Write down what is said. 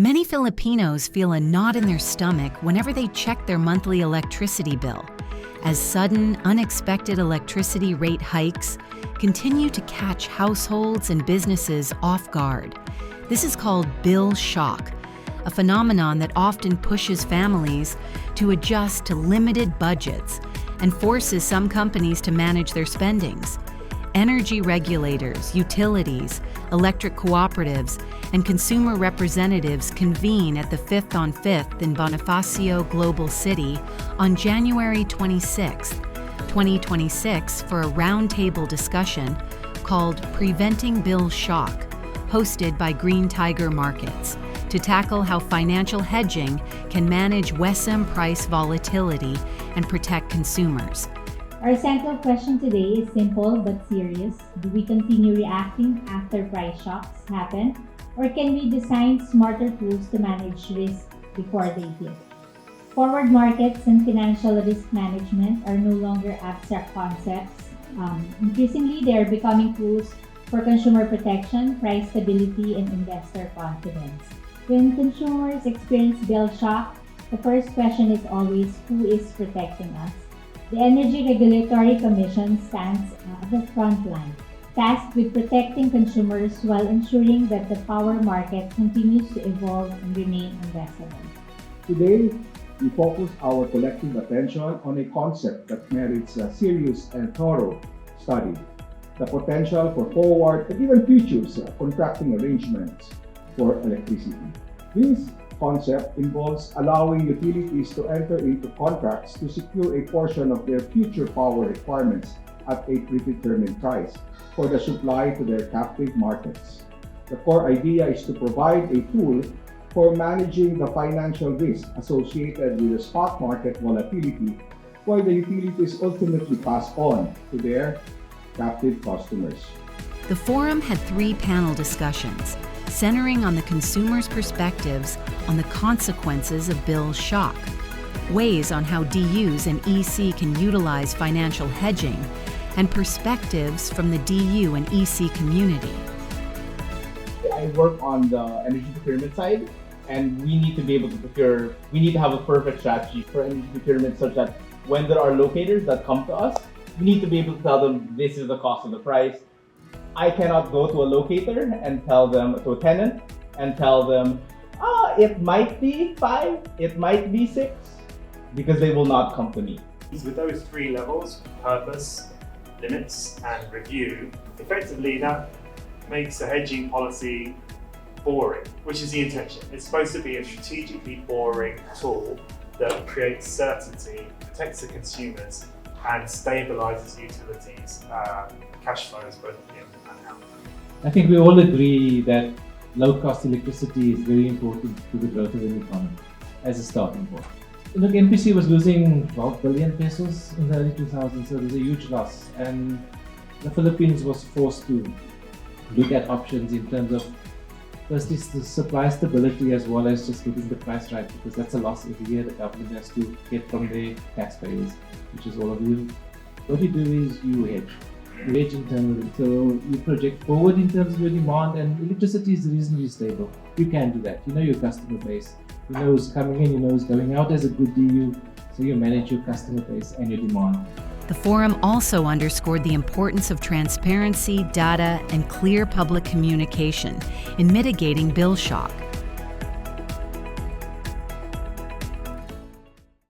Many Filipinos feel a knot in their stomach whenever they check their monthly electricity bill, as sudden, unexpected electricity rate hikes continue to catch households and businesses off guard. This is called Billshock, a phenomenon that often pushes families to adjust to limited budgets and forces some companies to manage their spendings. Energy regulators, utilities, electric cooperatives, and consumer representatives convene at the 5th on 5th in Bonifacio Global City on January 26, 2026 for a roundtable discussion called Preventing Billshock, hosted by Green Tiger Markets, to tackle how financial hedging can manage WESM price volatility and protect consumers. Our central question today is simple but serious. Do we continue reacting after price shocks happen, or can we design smarter tools to manage risk before they hit? Forward markets and financial risk management are no longer abstract concepts. Increasingly, they are becoming tools for consumer protection, price stability, and investor confidence. When consumers experience bill shock, the first question is always, who is protecting us? The Energy Regulatory Commission stands at the front line, tasked with protecting consumers while ensuring that the power market continues to evolve and remain investable. Today, we focus our collective attention on a concept that merits a serious and thorough study: the potential for forward and even futures contracting arrangements for electricity. This concept involves allowing utilities to enter into contracts to secure a portion of their future power requirements at a predetermined price for the supply to their captive markets. The core idea is to provide a tool for managing the financial risk associated with the spot market volatility, while the utilities ultimately pass on to their captive customers. The forum had 3 panel discussions, centering on the consumer's perspectives on the consequences of bill shock, ways on how DUs and EC can utilize financial hedging, and perspectives from the DU and EC community. I work on the energy procurement side, and we need to be able to procure, we need to have a perfect strategy for energy procurement such that when there are locators that come to us, we need to be able to tell them this is the cost of the price. I cannot go to a locator and tell them, to a tenant, and tell them, it might be 5, it might be 6, because they will not come to me. With those 3 levels, purpose, limits, and review, effectively that makes a hedging policy boring, which is the intention. It's supposed to be a strategically boring tool that creates certainty, protects the consumers, and stabilizes utilities' cash flows both in and out. I think we all agree that low-cost electricity is very important to the growth of an economy as a starting point. Look, NPC was losing 12 billion pesos in the early 2000s, so it was a huge loss. And the Philippines was forced to look at options in terms of firstly the supply stability as well as just getting the price right, because that's a loss every year the government has to get from their taxpayers, which is all of you. What you do is you hedge. You hedge internally, so you project forward in terms of your demand, and electricity is reasonably stable. You can do that. You know your customer base. You know who's coming in, you know who's going out as a good DU, so you manage your customer base and your demand. The forum also underscored the importance of transparency, data, and clear public communication in mitigating bill shock.